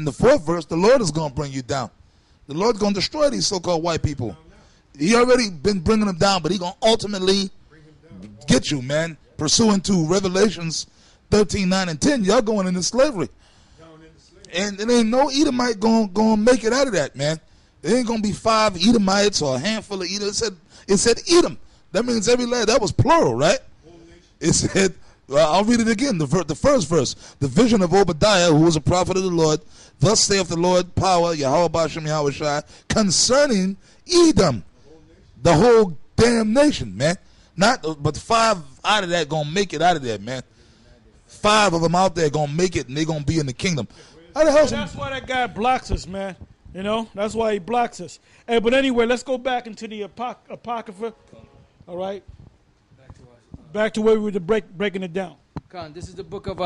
in the 4th verse, the Lord is going to bring you down. The Lord's going to destroy these so-called white people. He already been bringing them down, but he's going to ultimately get you, man. Pursuant to Revelations 13, 9, and 10, y'all going into slavery. And there ain't no Edomite going to make it out of that, man. There ain't going to be 5 Edomites or a handful of Edomites. It said Edom. That means every land. That was plural, right? It said, I'll read it again, the first verse. The vision of Obadiah, who was a prophet of the Lord, thus saith the Lord, power, Yahweh Bashem Yahweh Shai, concerning Edom, the whole damn nation, man. But 5 out of that going to make it out of there, man. 5 of them out there going to make it, and they're going to be in the kingdom. How the hell that's why that guy blocks us, man. You know, that's why he blocks us. Hey, but anyway, let's go back into the Apocrypha. All right? Back to where we were breaking it down. Khan, this is the book of,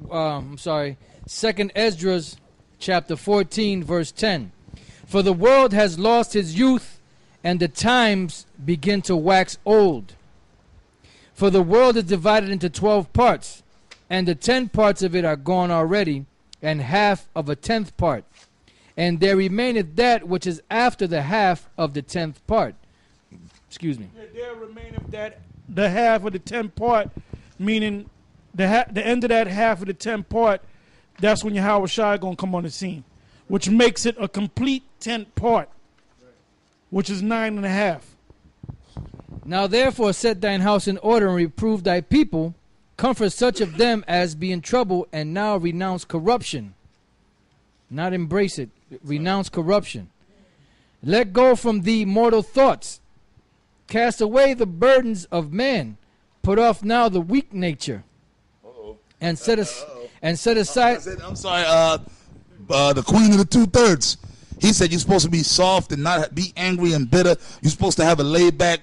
2nd Esdras, chapter 14, verse 10. For the world has lost his youth, and the times begin to wax old. For the world is divided into 12 parts, and the 10 parts of it are gone already, and half of a 10th part. And there remaineth that which is after the half of the 10th part. Excuse me. There remaineth that the half of the 10th part, meaning the end of that half of the 10th part, that's when Yahweh Shai going to come on the scene, which makes it a complete 10th part, which is 9.5. Now therefore set thine house in order and reprove thy people, comfort such of them as be in trouble, and now renounce corruption. Not embrace it. Renounce corruption. Let go from thee mortal thoughts. Cast away the burdens of man. Put off now the weak nature. And set aside. I'm sorry. The queen of the 2/3. He said you're supposed to be soft and not be angry and bitter. You're supposed to have a laid back,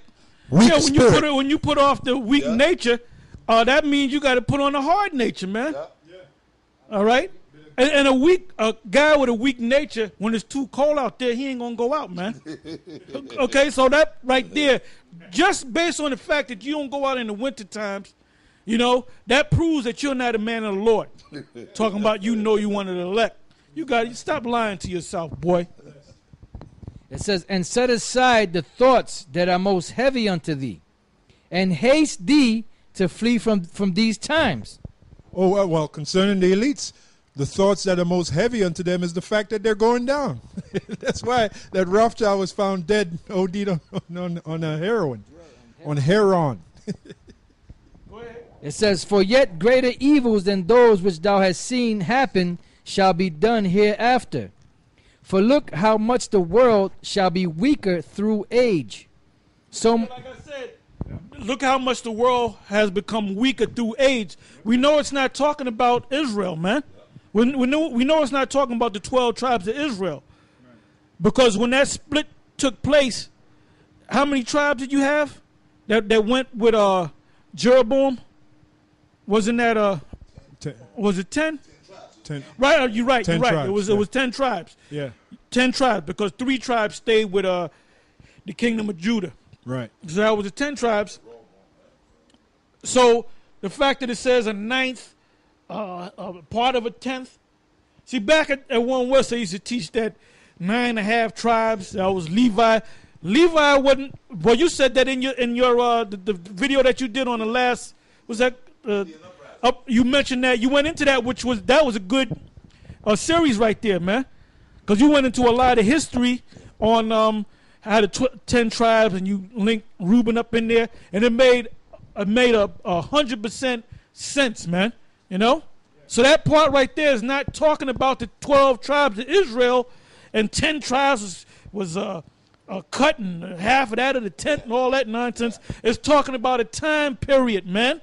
weak spirit. When you put off the weak nature, that means you got to put on a hard nature, man. All right. And a guy with a weak nature, when it's too cold out there, he ain't gonna go out, man. Okay, so that right there, just based on the fact that you don't go out in the winter times, you know, that proves that you're not a man of the Lord. Talking about you one of the elect. You got to stop lying to yourself, boy. It says, and set aside the thoughts that are most heavy unto thee, and haste thee to flee from these times. Oh, well, concerning the elites, the thoughts that are most heavy unto them is the fact that they're going down. That's why that Rothschild was found dead, OD'd on heroin, on heroin. Go ahead. It says, for yet greater evils than those which thou hast seen happen shall be done hereafter. For look how much the world shall be weaker through age. So, like I said, look how much the world has become weaker through age. We know it's not talking about Israel, man. We know it's not talking about the 12 tribes of Israel. Because when that split took place, how many tribes did you have that went with Jeroboam? Wasn't that was it 10? 10. Right, you're right. You're right. Tribes, it was 10 tribes. Yeah. 10 tribes, because 3 tribes stayed with the kingdom of Judah. Right. So that was the 10 tribes. So the fact that it says a 9th, part of a 10th. See, back at One West, I used to teach that 9.5 tribes. That was Levi. Levi wasn't. Well, you said that in your the video that you did on the last. Was that? You mentioned that you went into that, that was a good series right there, man. Because you went into a lot of history on how the 10 tribes, and you linked Reuben up in there, and it made 100% sense, man. You know? So that part right there is not talking about the 12 tribes of Israel, and 10 tribes was cut, and half of that of the 10th and all that nonsense. It's talking about a time period, man.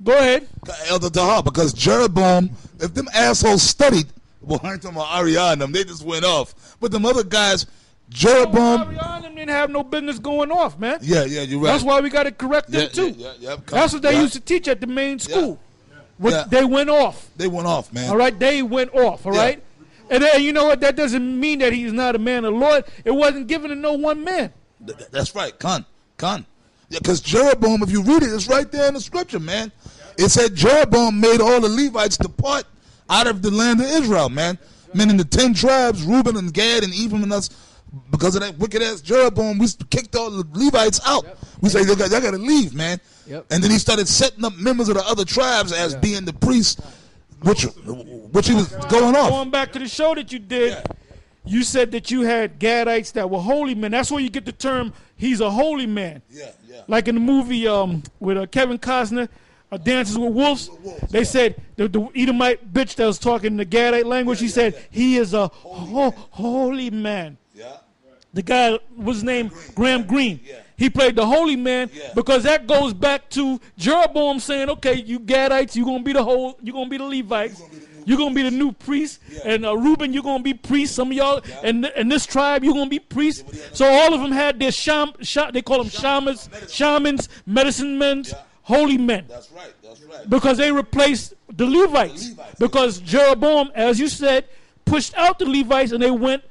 Go ahead. Elder Tahar, because Jeroboam, if them assholes studied, well, I ain't talking about Ariana and them, they just went off. But them other guys, Jeroboam. Ariana didn't have no business going off, man. Yeah, you're right. That's why we got to correct them, too. That's what they used to teach at the main school. They went off. They went off, man. All right, they went off, all right? And then, you know what, that doesn't mean that he's not a man of the Lord. It wasn't given to no one man. That's right, Khan. Yeah, because Jeroboam, if you read it, it's right there in the scripture, man. It said Jeroboam made all the Levites depart out of the land of Israel, man. Meaning the 10 tribes, Reuben and Gad and Ephraim and us, because of that wicked ass Jeroboam, we kicked all the Levites out. Yep. We say, y'all got to leave, man. Yep. And then he started setting up members of the other tribes as being the priests, which he was going off. Going back to the show that you did, you said that you had Gadites that were holy men. That's where you get the term, he's a holy man. Yeah. Like in the movie with Kevin Costner, Dances with Wolves, they said the Edomite bitch that was talking the Gadite language, he said, he is a holy man. Yeah. The guy, what's his name? Graham Greene. He played the holy man because that goes back to Jeroboam saying, okay, you Gadites, you're gonna be the Levites. You're going to be the new priest. And Reuben, you're going to be priest. Some of y'all, and this tribe, you're going to be priests. So all of them had their they call them shamans, medicine men, holy men. That's right. Because they replaced the Levites. Because Jeroboam, as you said, pushed out the Levites and they went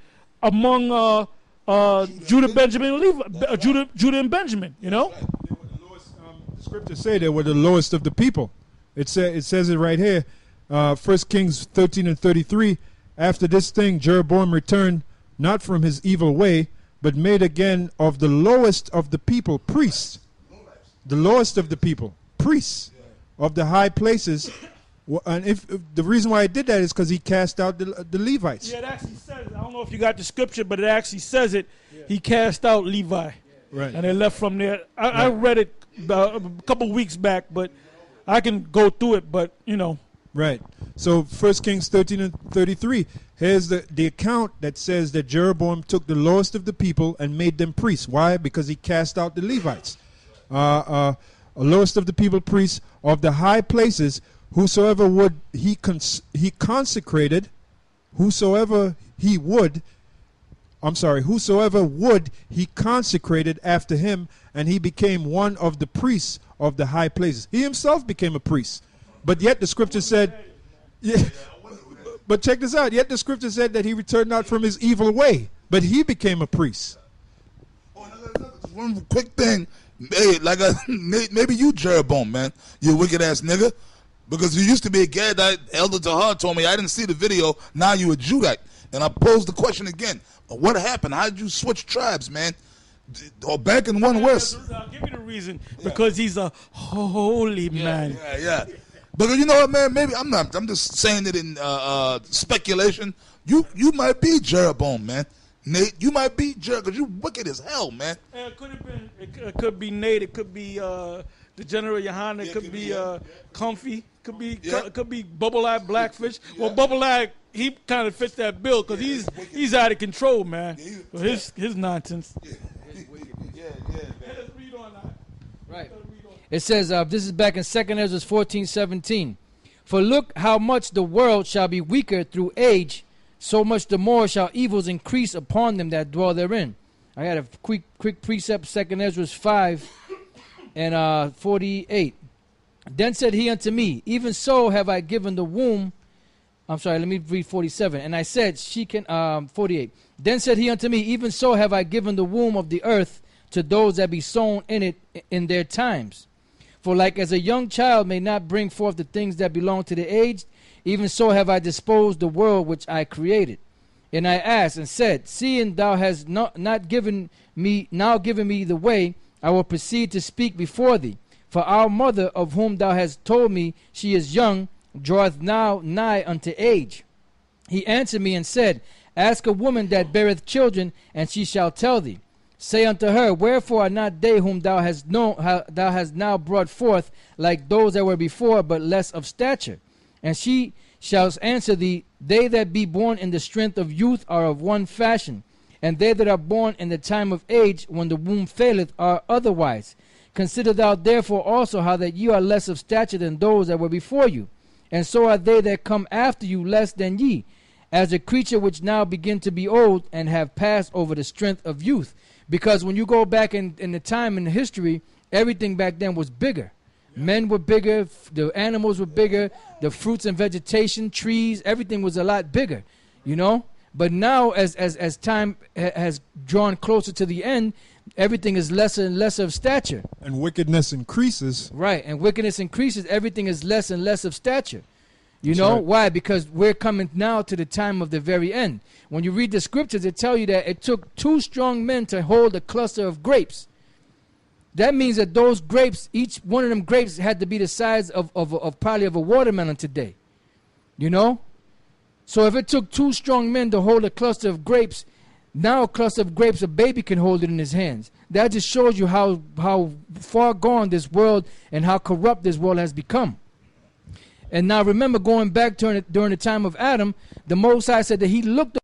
among Judah, Benjamin, and Judah and Benjamin, you know? They were the lowest, the scriptures say they were the lowest of the people. It says it right here. 1 Kings 13 and 33, after this thing Jeroboam returned not from his evil way, but made again of the lowest of the people priests. The lowest of the people, priests of the high places. And if the reason why he did that is because he cast out the Levites. Yeah, it actually says it. I don't know if you got the scripture, but it actually says it. He cast out Levi. Right. And they left from there. I read it a couple weeks back, but I can go through it, but, you know. Right. So 1 Kings 13 and 33, here's the account that says that Jeroboam took the lowest of the people and made them priests. Why? Because he cast out the Levites. Lowest of the people priests of the high places, whosoever would he consecrated, whosoever would he consecrated after him, and he became one of the priests of the high places. He himself became a priest. But yet the scripture said, but check this out. Yet the scripture said that he returned not from his evil way, but he became a priest. One quick thing. Hey, maybe you Jeroboam, man. You wicked ass nigga. Because you used to be a Gadite. Elder Tahar told me, I didn't see the video. Now you a Judite. And I posed the question again. What happened? How did you switch tribes, man? Or back in one West? I'll give you the reason. Because he's a holy man. Yeah. Because you know what, man? Maybe I'm just saying it in speculation. You might be Jeroboam, man. Nate, you might be Jeroboam because you wicked as hell, man. It could have been. It could be Nate. It could be the General Yohana. It could be Comfy. Could be Bubble Eye Blackfish. Well, Bubble Eye, he kind of fits that bill because he's out of control, man. His nonsense. Right. It says, this is back in 2nd Esdras 14:17. For look how much the world shall be weaker through age, so much the more shall evils increase upon them that dwell therein. I got a quick precept, 2nd Esdras 5 and 48. Then said he unto me, even so have I given the womb. I'm sorry, let me read 47. And I said, she can, 48. Then said he unto me, even so have I given the womb of the earth to those that be sown in it in their times. For like as a young child may not bring forth the things that belong to the aged, even so have I disposed the world which I created. And I asked and said, seeing thou hast not given me the way, I will proceed to speak before thee. For our mother, of whom thou hast told me she is young, draweth now nigh unto age. He answered me and said, ask a woman that beareth children, and she shall tell thee. Say unto her, wherefore are not they whom thou hast now brought forth like those that were before, but less of stature? And she shall answer thee, they that be born in the strength of youth are of one fashion, and they that are born in the time of age, when the womb faileth, are otherwise. Consider thou therefore also how that you are less of stature than those that were before you, and so are they that come after you less than ye, as a creature which now begin to be old, and have passed over the strength of youth. Because when you go back in the time in the history, everything back then was bigger. Men were bigger, the animals were bigger, the fruits and vegetation, trees, everything was a lot bigger, you know. But now as time has drawn closer to the end, everything is lesser and lesser of stature. And wickedness increases. Right, and wickedness increases, everything is less and less of stature. You know why? Because we're coming now to the time of the very end. When you read the scriptures, it tell you that it took 2 strong men to hold a cluster of grapes. That means that those grapes, each one of them grapes had to be the size of probably of a watermelon today. You know? So if it took 2 strong men to hold a cluster of grapes, now a cluster of grapes, a baby can hold it in his hands. That just shows you how far gone this world and how corrupt this world has become. And now remember, going back during the time of Adam, the Most High said that he looked